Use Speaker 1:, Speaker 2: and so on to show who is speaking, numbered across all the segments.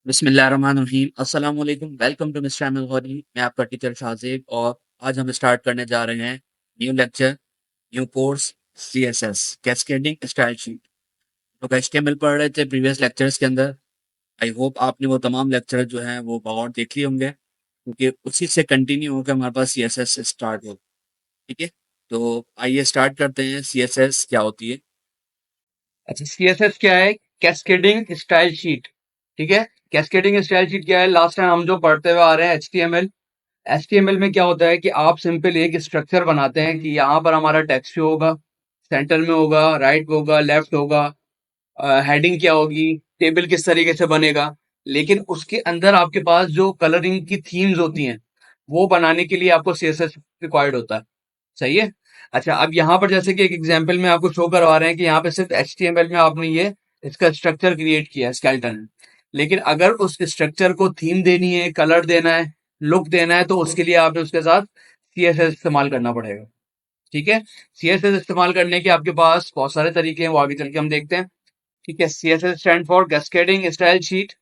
Speaker 1: बिस्मिल्लाहिर्रहमानिर्रहीम अस्सलाम वालेकुम welcome to mister Ahmad Ghauri. मैं आपका टीचर शाहजेब और आज हम स्टार्ट करने जा रहे हैं new lecture new course CSS cascading style sheet. तो एचटीएमएल पढ़ रहे थे प्रीवियस लेक्चर्स के अंदर। आई होप आपने वो तमाम लेक्चर जो हैं वो बगौर देख लिए होंगे क्योंकि उसी से कंटिन्यू होकर हमारे पास सीएसएस स्टार्ट हो। ठीक है, तो आइए स्टार्ट करते हैं। सीएसएस क्या होती है?
Speaker 2: अच्छा, सीएसएस क्या है? Cascading style sheet. ठीक है। कैस्केडिंग स्टाइल शीट क्या है? लास्ट टाइम हम जो पढ़ते हुए आ रहे हैं एचटीएमएल। एचटीएमएल में क्या होता है कि आप सिंपल एक स्ट्रक्चर बनाते हैं कि यहाँ पर हमारा टेक्स्ट होगा, सेंटर में होगा, राइट में होगा, लेफ्ट होगा, हेडिंग क्या होगी, टेबल किस तरीके से बनेगा। लेकिन उसके अंदर आपके पास जो कलरिंग की थीम्स होती हैं वो बनाने के लिए आपको सीएसएस रिक्वायर्ड होता है। सही है। अच्छा, अब यहाँ पर जैसे कि एक एग्जांपल में आपको शो करवा रहे हैं कि यहाँ पे सिर्फ एचटीएमएल में आपने ये इसका स्ट्रक्चर क्रिएट किया है, स्केलेटन। लेकिन अगर उस स्ट्रक्चर को थीम देनी है, कलर देना है, लुक देना है, तो उसके लिए आपने उसके साथ सीएसएस इस्तेमाल करना पड़ेगा। ठीक है। सीएसएस इस्तेमाल करने के आपके पास बहुत सारे तरीके हैं, वो आगे चल के हम देखते हैं। ठीक है। CSS stand for cascading style sheet.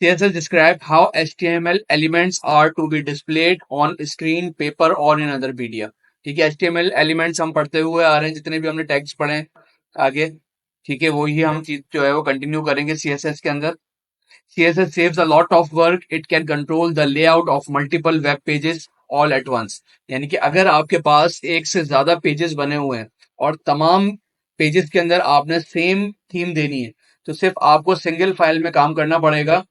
Speaker 2: CSS describe how HTML elements are to be displayed on screen, paper और in other media। ठीक है। HTML elements हम पढ़ते हुए आ रहे हैं, जितने भी हमने टैग्स पढ़े हैं आगे। ठीक है, वही हम चीज जो है वो कंटिन्यू करेंगे CSS के अंदर। CSS saves a lot of work. It can control the layout of multiple web pages all at once। यानी कि अगर आपके पास एक से ज्यादा पेजेस बने हुए हैं और तमाम पेजेस के अंदर आपने सेम थीम देनी है, तो सिर्फ आपको सिंगल फाइल में काम करना पड़ेगा।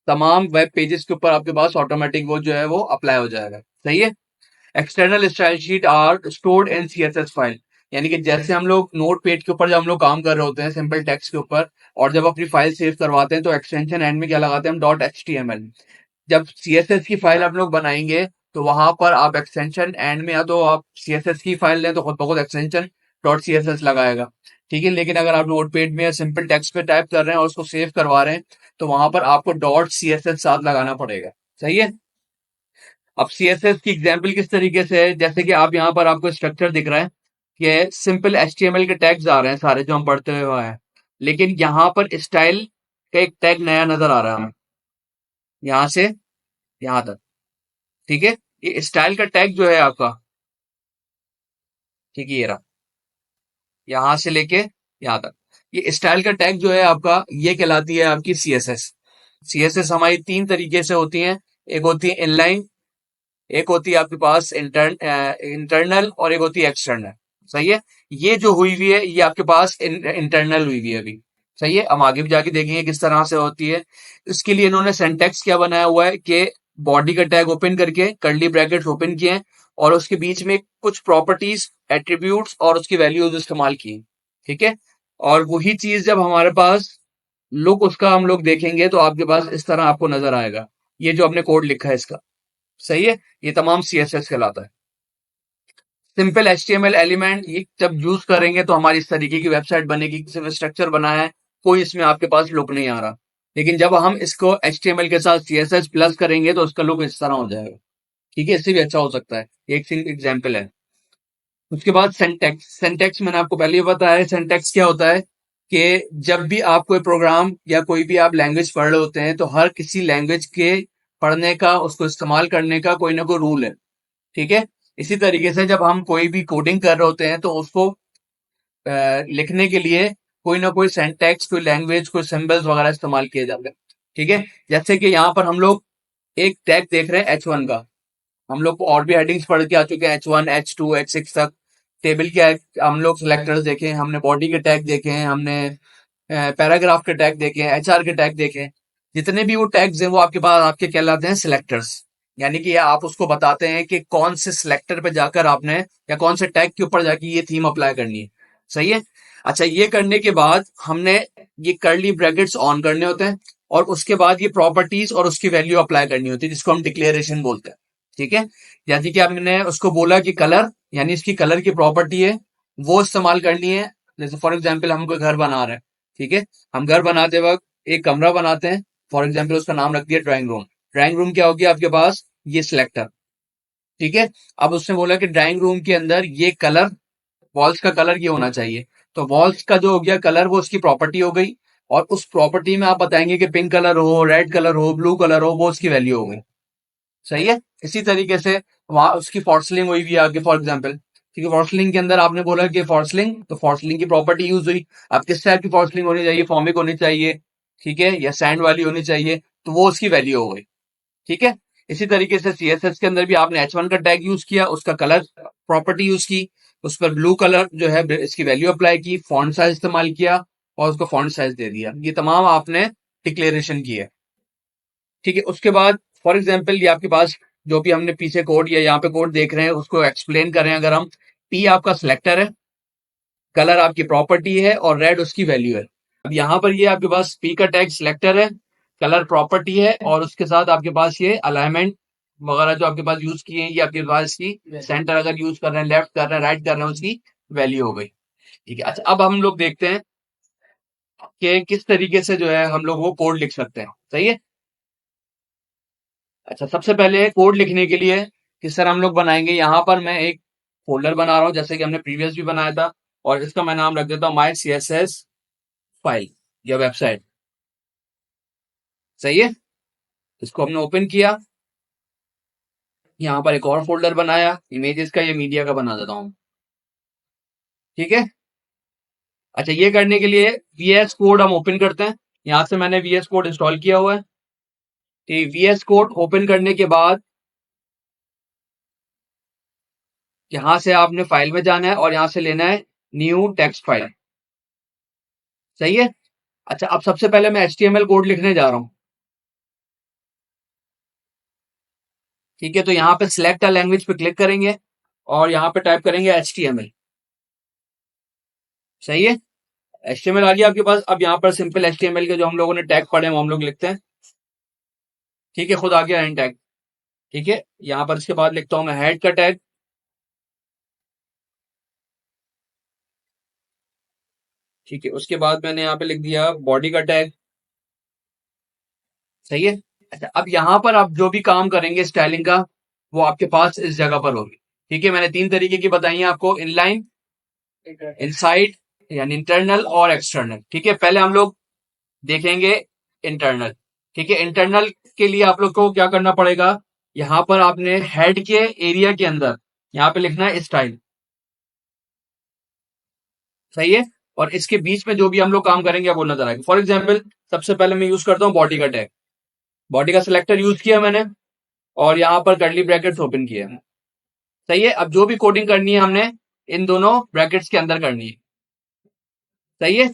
Speaker 2: तमाम वेब पेजेस के ऊपर आपके पास ऑटोमेटिक वो जो है वो अप्लाई हो जाएगा। सही है। External style sheet are stored in CSS file. यानी कि जैसे हम लोग नोट पेज के ऊपर जब हम लोग काम कर रहे होते हैं सिंपल टेक्स्ट के ऊपर, और जब अपनी फाइल सेव करवाते हैं तो एक्सटेंशन एंड में क्या लगाते हैं हम? Dot HTML. जब सीएसएस की फाइल आप लोग बनाएंगे तो वहां पर आप एक्सटेंशन एंड में या तो आप सीएसएस की फाइल लें तो खुद ब खुद एक्सटेंशन डॉट सीएसएस लगाएगा। ठीक है। लेकिन अगर आप नोट पेड में या सिंपल टेक्स्ट पे टाइप कर रहे हैं और उसको सेव करवा रहे हैं तो वहां पर आपको डॉट सीएसएस साथ लगाना पड़ेगा। सही है। अब सीएसएस की एग्जांपल किस तरीके से है? जैसे कि आप यहाँ पर आपको स्ट्रक्चर दिख रहा है कि सिंपल एचटीएमएल के टैग्स आ रहे हैं सारे जो हम पढ़ते हुए हैं, लेकिन यहाँ पर स्टाइल का एक टैग नया नजर आ रहा है हमें, यहाँ से यहाँ तक। ठीक है। ये स्टाइल का टैग जो है आपका, ठीक है, ये रहा, यहाँ से लेके यहाँ तक। ये स्टाइल का टैग जो है आपका, ये कहलाती है आपकी सीएसएस। सीएसएस हमारी तीन तरीके से होती है। एक होती है इनलाइन, एक होती है आपके पास इंटरनल, और एक होती है एक्सटर्नल। सही है। ये जो हुई हुई है ये आपके पास इंटरनल हुई हुई है अभी। सही है। हम आगे भी जाके देखेंगे किस तरह से होती है। इसके लिए इन्होंने सिंटैक्स क्या बनाया हुआ है कि बॉडी का टैग ओपन करके कर्ली ब्रैकेट्स ओपन किए हैं और उसके बीच में कुछ प्रॉपर्टीज, एट्रीब्यूट्स और उसकी वैल्यूज इस्तेमाल की हैं। ठीक है। और वही चीज जब हमारे पास लुक उसका हम लोग देखेंगे तो आपके पास इस तरह आपको नजर आएगा, ये जो आपने कोड लिखा है इसका। सही है। ये तमाम सीएसएस कहलाता है। सिंपल एचटीएमएल एलिमेंट ये जब यूज करेंगे तो हमारी इस तरीके की वेबसाइट बनेगी, सिर्फ स्ट्रक्चर बना है, कोई इसमें आपके पास लुक नहीं आ रहा। लेकिन जब हम इसको एचटीएमएल के साथ सीएसएस प्लस करेंगे तो उसका लुक इस तरह हो जाएगा। ठीक है। इससे भी अच्छा हो सकता है। ये एक एग्जाम्पल है। उसके बाद सेंटेक्स। सेंटेक्स मैंने आपको पहले ही बताया है। सेंटेक्स क्या होता है कि जब भी आप कोई प्रोग्राम या कोई भी आप लैंग्वेज पढ़ रहे होते हैं तो हर किसी लैंग्वेज के पढ़ने का, उसको इस्तेमाल करने का कोई ना कोई रूल है। ठीक है। इसी तरीके से जब हम कोई भी कोडिंग कर रहे होते हैं तो उसको लिखने के लिए कोई ना कोई सिंटैक्स, कोई लैंग्वेज, कोई सिंबल्स वगैरह इस्तेमाल किए जाते हैं। ठीक है। जैसे कि यहाँ पर हम लोग एक टैग देख रहे हैं H1 का। हम लोग और भी हेडिंग्स पढ़ के आ चुके हैं, H1, H2, H6 तक। टेबल के हम लोग सिलेक्टर्स देखे हैं, हमने बॉडी के टैग देखे हैं, हमने पैराग्राफ के टैग देखे हैं, एचआर के टैग देखे हैं। जितने भी वो टैग्स हैं वो आपके पास आपके कहलाते हैं सिलेक्टर्स। यानी कि आप उसको बताते हैं कि कौन से सिलेक्टर पे जाकर आपने या कौन से टैग के ऊपर जाके ये थीम अप्लाई करनी है। सही है। अच्छा, ये करने के बाद हमने ये कर्ली ब्रैकेट्स ऑन करने होते हैं और उसके बाद ये प्रॉपर्टीज और उसकी वैल्यू अप्लाई करनी होती है, जिसको हम डिक्लेरेशन बोलते हैं। ठीक है। जैसे कि आपने उसको बोला कि कलर, यानी इसकी कलर की प्रॉपर्टी है वो इस्तेमाल करनी है। जैसे फॉर एग्जाम्पल हम कोई घर बना रहे हैं। ठीक है। हम घर बनाते वक्त एक कमरा बनाते हैं, फॉर एग्जाम्पल उसका नाम रख दिया ड्राइंग रूम। ड्राइंग रूम क्या होगी आपके पास? ये सिलेक्टर। ठीक है। अब उसने बोला कि ड्राइंग रूम के अंदर ये कलर, वॉल्स का कलर ये होना चाहिए। तो वॉल्स का जो हो गया कलर वो उसकी प्रॉपर्टी हो गई। और उस प्रॉपर्टी में आप बताएंगे कि पिंक कलर हो, रेड कलर हो, ब्लू कलर हो, वो उसकी वैल्यू होगी। सही है। इसी तरीके से वहां उसकी फॉर्सलिंग हुई भी आगे, फॉर एग्जाम्पल, ठीक है, फॉर्सलिंग के अंदर आपने बोला कि फॉर्सलिंग, तो फॉर्सलिंग की प्रॉपर्टी यूज हुई। अब किस टाइप की फॉर्सलिंग होनी चाहिए, फॉर्मिक होनी चाहिए, ठीक है, या सैंड वाली होनी चाहिए, तो वो उसकी वैल्यू हो गई। ठीक है। इसी तरीके से सीएसएस के अंदर भी आपने H1 का टैग यूज किया, उसका कलर प्रॉपर्टी यूज की, उस पर ब्लू कलर जो है इसकी वैल्यू अप्लाई की, फॉन्ट साइज इस्तेमाल किया और उसको फॉन्ट साइज दे दिया। ये तमाम आपने डिक्लेरेशन की है। ठीक है। उसके बाद फॉर एग्जाम्पल ये आपके पास जो भी हमने पीछे कोड या यहाँ पे कोड देख रहे हैं उसको एक्सप्लेन करें, अगर हम, पी आपका सिलेक्टर है, कलर आपकी प्रॉपर्टी है और रेड उसकी वैल्यू है। अब यहाँ पर ये आपके पास पी का टैग सिलेक्टर है, कलर प्रॉपर्टी है और उसके साथ आपके पास ये अलाइनमेंट वगैरह जो आपके पास यूज किए हैं, ये आपके पास की सेंटर अगर यूज कर रहे हैं, लेफ्ट कर रहे हैं, राइट कर रहे हैं, उसकी वैल्यू हो गई। ठीक है। अच्छा, अब हम लोग देखते हैं कि किस तरीके से जो है हम लोग वो कोड लिख सकते हैं। सही है। अच्छा, सबसे पहले कोड लिखने के लिए किस तरह हम लोग बनाएंगे, यहाँ पर मैं एक फोल्डर बना रहा हूँ जैसे कि हमने प्रीवियस भी बनाया था, और इसका मैं नाम रख देता हूँ माई सी एस एस फाइल या वेबसाइट। सही है। इसको हमने ओपन किया, यहाँ पर एक और फोल्डर बनाया इमेजेस का, ये मीडिया का बना देता हूँ। ठीक है। अच्छा, ये करने के लिए वीएस कोड हम ओपन करते हैं। यहाँ से मैंने वीएस कोड इंस्टॉल किया हुआ है। वीएस कोड ओपन करने के बाद यहाँ से आपने फाइल में जाना है और यहाँ से लेना है न्यू टेक्स्ट फाइल। सही है। अच्छा, अब सबसे पहले मैं HTML कोड लिखने जा रहा हूँ। ठीक है। तो यहाँ पे सिलेक्ट अ लैंग्वेज पे क्लिक करेंगे और यहाँ पे टाइप करेंगे HTML। सही है। HTML आ गया आपके पास। अब यहाँ पर सिंपल HTML के जो हम लोगों ने टैग पढ़े हैं वो हम लोग लिखते हैं। ठीक है, खुद आ गया एंड टैग। ठीक है। यहाँ पर इसके बाद लिखता हूँ मैं हेड का टैग। ठीक है। उसके बाद मैंने यहाँ पे लिख दिया बॉडी का टैग। सही है। अच्छा, अब यहाँ पर आप जो भी काम करेंगे स्टाइलिंग का, वो आपके पास इस जगह पर होगी। ठीक है। मैंने तीन तरीके की बताई है आपको, इनलाइन, इनसाइड यानी इंटरनल और एक्सटर्नल। ठीक है। पहले हम लोग देखेंगे इंटरनल। ठीक है। इंटरनल के लिए आप लोग को क्या करना पड़ेगा, यहाँ पर आपने हेड के एरिया के अंदर यहाँ पे लिखना है स्टाइल। सही है। और इसके बीच में जो भी हम लोग काम करेंगे वो नजर आएगा। फॉर एग्जाम्पल, सबसे पहले मैं यूज करता हूँ बॉडी का टैग। बॉडी का सिलेक्टर यूज किया मैंने और यहाँ पर कर्ली ब्रैकेट्स ओपन किया। सही है। अब जो भी कोडिंग करनी है हमने इन दोनों ब्रैकेट्स के अंदर करनी है। सही है।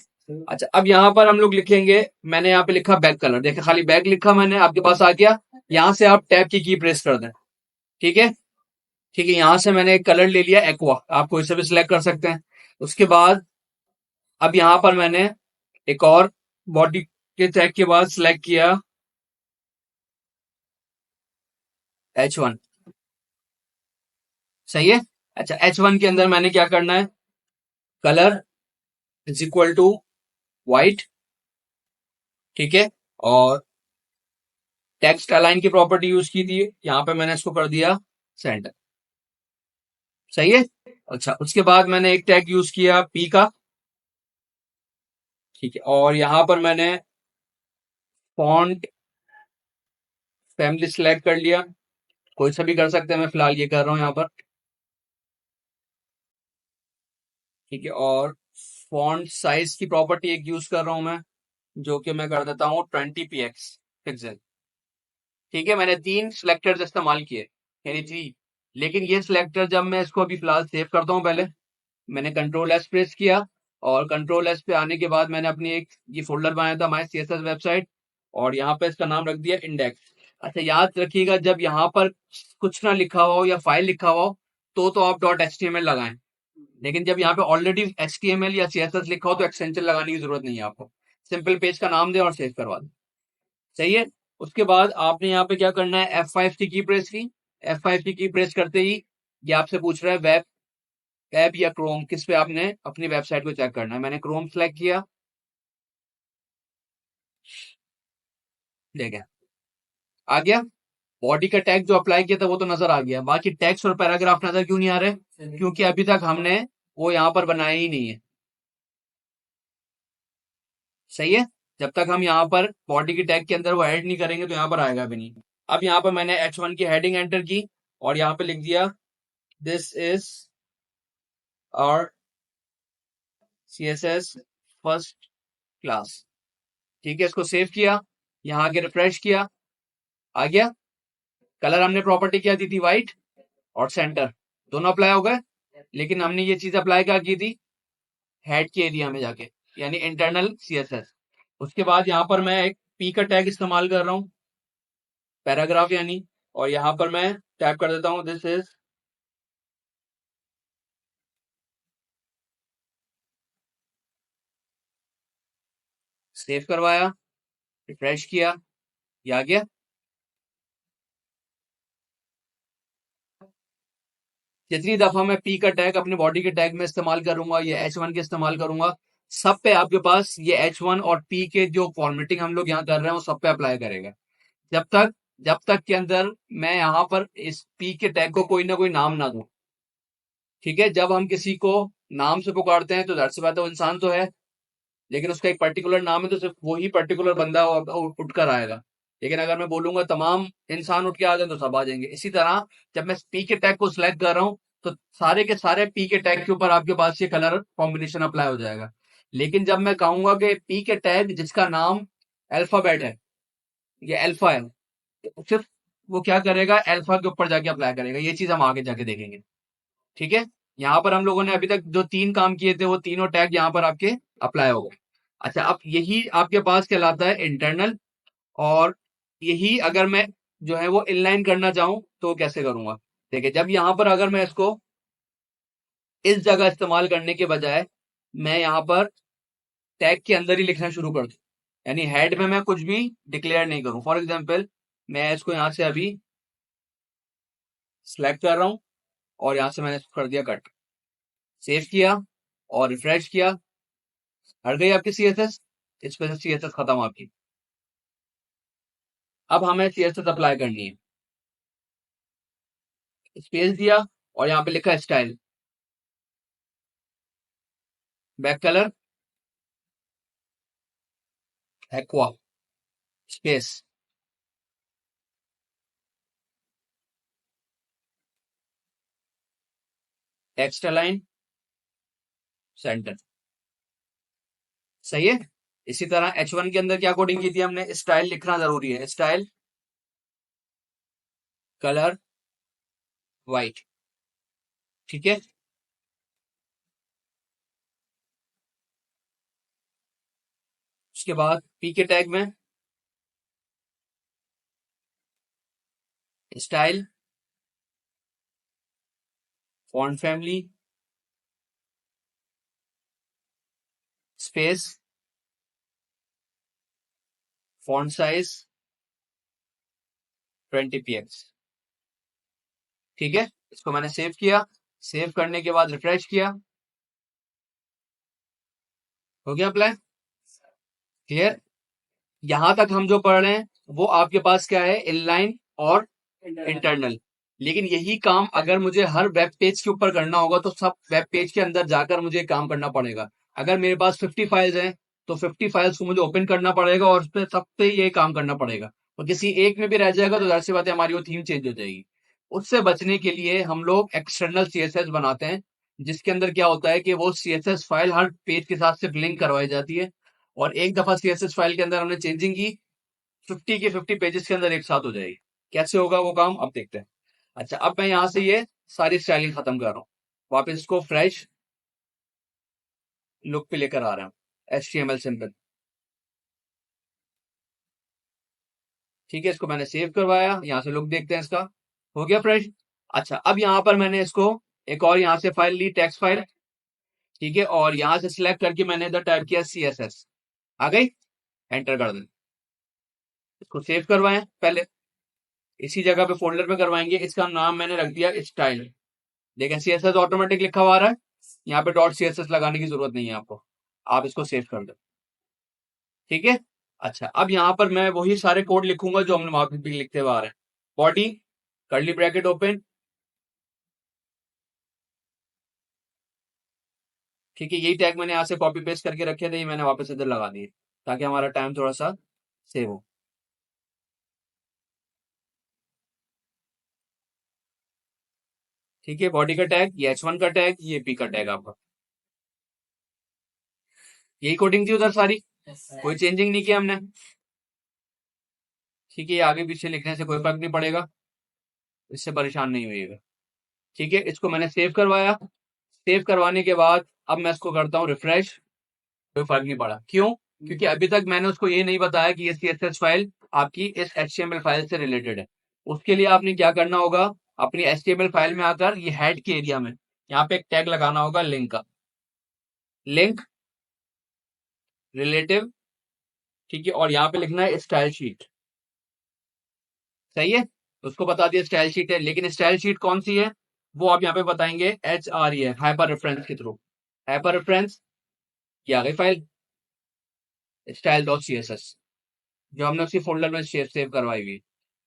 Speaker 2: अच्छा, अब यहाँ पर हम लोग लिखेंगे, मैंने यहाँ पे लिखा बैक कलर, देखिए खाली बैक लिखा मैंने, आपके पास आ गया। यहाँ से आप टैब की प्रेस कर दें। ठीक है। ठीक है। यहाँ से मैंने एक कलर ले लिया एक्वा, आप कोई से भी सिलेक्ट कर सकते हैं। उसके बाद अब यहाँ पर मैंने एक और बॉडी के टैग के बाद सिलेक्ट किया H1। सही है। अच्छा, H1 के अंदर मैंने क्या करना है, colour is equal to white. ठीक है। और टेक्स्ट अलाइन की प्रॉपर्टी यूज की थी, यहाँ पे मैंने इसको कर दिया सेंटर। सही है। अच्छा, उसके बाद मैंने एक टैग यूज किया पी का। ठीक है। और यहाँ पर मैंने फॉन्ट फैमिली सिलेक्ट कर लिया, कोई सा भी कर सकते हैं, मैं फिलहाल ये कर रहा हूँ यहाँ पर। ठीक है। और फॉन्ट साइज की प्रॉपर्टी एक यूज कर रहा हूँ मैं, जो कि मैं कर देता हूँ 20 px पिक्सल। ठीक है। मैंने तीन सिलेक्टर्स इस्तेमाल किए, यानी थ्री। लेकिन ये सिलेक्टर जब मैं इसको अभी फिलहाल सेव करता हूँ, पहले मैंने कंट्रोल एस प्रेस किया और कंट्रोल एस पे आने के बाद मैंने अपनी एक ये फोल्डर बनाया था माई सीएसएस वेबसाइट, और यहाँ पे इसका नाम रख दिया इंडेक्स। अच्छा, याद रखिएगा जब यहाँ पर कुछ ना लिखा हो या फाइल लिखा हो तो आप dot H T M L लगाएं, लेकिन जब यहाँ पे already H T M L या सीएसएस लिखा हो तो एक्सटेंशन लगाने की जरूरत नहीं है आपको। सिंपल पेज का नाम दे और सेव करवा दें। सही है। उसके बाद आपने यहाँ पे क्या करना है, F5 की प्रेस की। F5 की प्रेस करते ही ये आपसे पूछ रहा है वेब, टैब या क्रोम, किस पे आपने अपनी वेबसाइट को चेक करना है। मैंने क्रोम सेलेक्ट किया। ठीक है, आ गया। बॉडी का टैग जो अप्लाई किया था वो तो नजर आ गया, बाकी टेक्स्ट और पैराग्राफ नजर क्यों नहीं आ रहे, क्योंकि अभी तक हमने वो यहाँ पर बनाया ही नहीं है। सही है। जब तक हम यहाँ पर बॉडी की टैग के अंदर वो ऐड नहीं करेंगे तो यहाँ पर आएगा भी नहीं। अब यहाँ पर मैंने H1 की हेडिंग एंटर की और यहाँ पे लिख दिया दिस इज और CSS फर्स्ट क्लास। ठीक है, इसको सेव किया, यहाँ आके रिफ्रेश किया, आ गया। कलर हमने प्रॉपर्टी क्या दी थी, व्हाइट और सेंटर, दोनों अप्लाई हो गए। लेकिन हमने ये चीज अप्लाई क्या की थी, हेड के एरिया में जाके, यानी इंटरनल CSS। उसके बाद यहाँ पर मैं एक पी का टैग इस्तेमाल कर रहा हूँ, पैराग्राफ यानी, और यहाँ पर मैं टैग कर देता हूँ दिस इज सेव करवाया, रिफ्रेश किया, ये आ गया। जितनी दफा मैं पी का टैग अपने बॉडी के टैग में इस्तेमाल करूंगा, ये H1 के इस्तेमाल करूंगा, सब पे आपके पास ये H1 और पी के जो फॉर्मेटिंग हम लोग यहाँ कर रहे हैं वो सब पे अप्लाई करेगा। जब तक जब तक के अंदर मैं यहाँ पर इस पी के टैग को कोई ना कोई नाम ना दूं। ठीक है, जब हम किसी को नाम से पुकारते हैं तो जाहिर सी बात है वो इंसान तो है, लेकिन उसका एक पर्टिकुलर नाम है तो सिर्फ वही पर्टिकुलर बंदा उठकर आएगा। लेकिन अगर मैं बोलूंगा तमाम इंसान उठ के आ जाए तो सब आ जाएंगे। इसी तरह जब मैं पी के टैग को सिलेक्ट कर रहा हूँ तो सारे के सारे पी के टैग के ऊपर आपके पास ये कलर कॉम्बिनेशन अप्लाई हो जाएगा। लेकिन जब मैं कहूंगा कि पी के टैग जिसका नाम अल्फाबेट है, ये अल्फा है, तो सिर्फ वो क्या करेगा, अल्फा के ऊपर जाके अप्लाई करेगा। ये चीज हम आगे जाके देखेंगे। ठीक है, यहाँ पर हम लोगों ने अभी तक जो 3 काम किए थे वो तीनों टैग यहाँ पर आपके अप्लाई हो गए। अच्छा, अब यही आपके पास कहलाता है इंटरनल। और यही अगर मैं जो है वो इनलाइन करना चाहूं तो कैसे करूंगा। देखिए, जब यहाँ पर अगर मैं इसको इस जगह इस्तेमाल करने के बजाय मैं यहाँ पर टैग के अंदर ही लिखना शुरू कर दूं, यानी हेड में मैं कुछ भी डिक्लेयर नहीं करूं। फॉर एग्जाम्पल, मैं इसको यहाँ से अभी सिलेक्ट कर रहा हूं और यहाँ से मैंने इसको कर दिया कट, सेव किया और रिफ्रेश किया, हट गई आपकी CSS। इस पे से CSS खत्म आपकी। अब हमें CSS अप्लाई करनी है, स्पेस दिया और यहाँ पे लिखा style, back colour aqua, space, text align, centre. सही है। इसी तरह H1 के अंदर क्या कोडिंग की थी हमने, स्टाइल लिखना जरूरी है, स्टाइल कलर व्हाइट। ठीक है, उसके बाद पी के टैग में style font family space font size 20 px। ठीक है, इसको मैंने सेव किया, सेव करने के बाद रिफ्रेश किया, हो गया अप्लाई। क्लियर। यहां तक हम जो पढ़ रहे हैं वो आपके पास क्या है, इनलाइन और इंटरनल। लेकिन यही काम अगर मुझे हर वेब पेज के ऊपर करना होगा तो सब वेब पेज के अंदर जाकर मुझे काम करना पड़ेगा। अगर मेरे पास 50 फाइल्स हैं तो 50 फाइल्स को मुझे ओपन करना पड़ेगा और उस पर सब पे ये काम करना पड़ेगा। और किसी एक में भी रह जाएगा तो जाहिर सी बात है हमारी वो थीम चेंज हो जाएगी। उससे बचने के लिए हम लोग एक्सटर्नल CSS बनाते हैं, जिसके अंदर क्या होता है कि वो CSS फाइल हर पेज के साथ सिर्फ लिंक करवाई जाती है। और एक दफा CSS फाइल के अंदर हमने चेंजिंग की, 50 के 50 पेजेस के अंदर एक साथ हो जाएगी। कैसे होगा वो काम, अब देखते हैं। अच्छा, अब मैं यहां से ये सारी स्टाइलिंग खत्म कर रहा हूँ, वापस इसको फ्रेश लुक पे लेकर आ रहा हूँ, HTML सिंपल। ठीक है, इसको मैंने सेव करवाया, यहाँ से लुक देखते हैं इसका, हो गया फ्रेश। अच्छा, अब यहाँ पर मैंने इसको एक और यहाँ से फाइल ली, टेक्स्ट फाइल। ठीक है, और यहाँ से सिलेक्ट करके मैंने इधर टाइप किया CSS, आ गई, एंटर कर दें। इसको सेव करवाएं पहले, इसी जगह पे फोल्डर पे करवाएंगे, इसका नाम मैंने रख दिया स्टाइल। लेकिन CSS ऑटोमेटिक लिखा हुआ आ रहा है, यहाँ पे .css लगाने की जरूरत नहीं है आपको, आप इसको सेव कर दो। ठीक है। अच्छा, अब यहाँ पर मैं वही सारे कोड लिखूंगा जो हमने वहां पे लिखते हुए आ रहे हैं। बॉडी कर्ली ब्रैकेट ओपन, ठीक है, यही टैग मैंने यहाँ से कॉपी पेस्ट करके रखे थे, ये मैंने वापस इधर लगा दिए। ताकि हमारा टाइम थोड़ा सा सेव हो। ठीक है, बॉडी का टैग, ये H1 का टैग, ये P का टैग आपका। यही कोडिंग थी उधर सारी, कोई चेंजिंग नहीं किया हमने। ठीक है, ये आगे पीछे लिखने से कोई फर्क नहीं पड़ेगा, इससे परेशान नहीं होइएगा। ठीक है, इसको मैंने सेव करवाया। सेव करवाने के बाद अब मैं इसको करता हूँ रिफ्रेश, कोई फर्क नहीं पड़ा। क्यों? क्योंकि अभी तक मैंने उसको ये नहीं बताया कि ये CSS फाइल आपकी इस HTML फाइल से रिलेटेड है। उसके लिए आपने क्या करना होगा, अपनी HTML फाइल में आकर ये हेड के एरिया में यहाँ पे एक टैग लगाना होगा लिंक का, लिंक रिलेटिव। ठीक है, और यहाँ पे लिखना है स्टाइल शीट। सही है, उसको बता दिया स्टाइल शीट है, लेकिन स्टाइल शीट कौन सी है वो आप यहाँ पे बताएंगे, HRE है, हाइपर रेफरेंस के थ्रू। हाइपर रेफरेंस, ये आ गई फाइल style.css, जो हमने उसी फोल्डर में सेव करवाई हुई।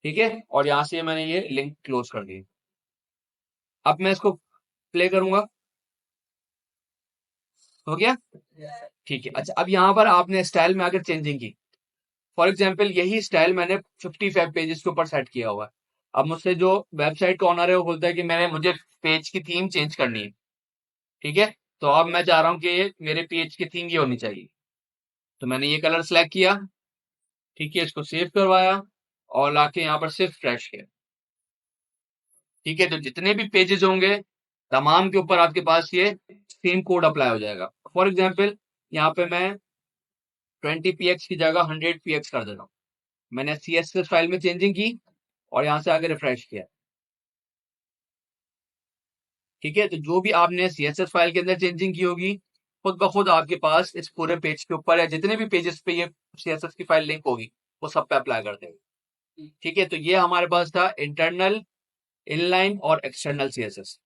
Speaker 2: ठीक है, और यहाँ से मैंने ये लिंक क्लोज कर दी। अब मैं इसको प्ले करूंगा, हो गया। ठीक है, अच्छा अब यहाँ पर आपने स्टाइल में आकर चेंजिंग की। फॉर एग्जाम्पल यही स्टाइल मैंने 55 पेजेस के ऊपर सेट किया हुआ है। अब मुझसे जो वेबसाइट का ऑनर है वो बोलता है कि मुझे पेज की थीम चेंज करनी है। ठीक है, तो अब मैं चाह रहा हूँ कि मेरे पेज की थीम ये होनी चाहिए, तो मैंने ये कलर सेलेक्ट किया। ठीक है, इसको सेव करवाया और लाके यहाँ पर सिर्फ फ्रेश किया। ठीक है, तो जितने भी पेजेस होंगे तमाम के ऊपर आपके पास ये सेम कोड अप्लाई हो जाएगा। फॉर एग्जाम्पल यहाँ पे मैं 20px की जगह 100px कर देता हूँ। मैंने CSS फाइल में चेंजिंग की और यहाँ से आगे रिफ्रेश किया। ठीक है, तो जो भी आपने CSS फाइल के अंदर चेंजिंग की होगी खुद ब खुद आपके पास इस पूरे पेज के ऊपर या जितने भी पेजेस पे ये CSS की फाइल लिंक होगी वो सब पे अप्लाई कर देंगे। ठीक है, तो ये हमारे पास था इंटरनल, इनलाइन और एक्सटर्नल CSS।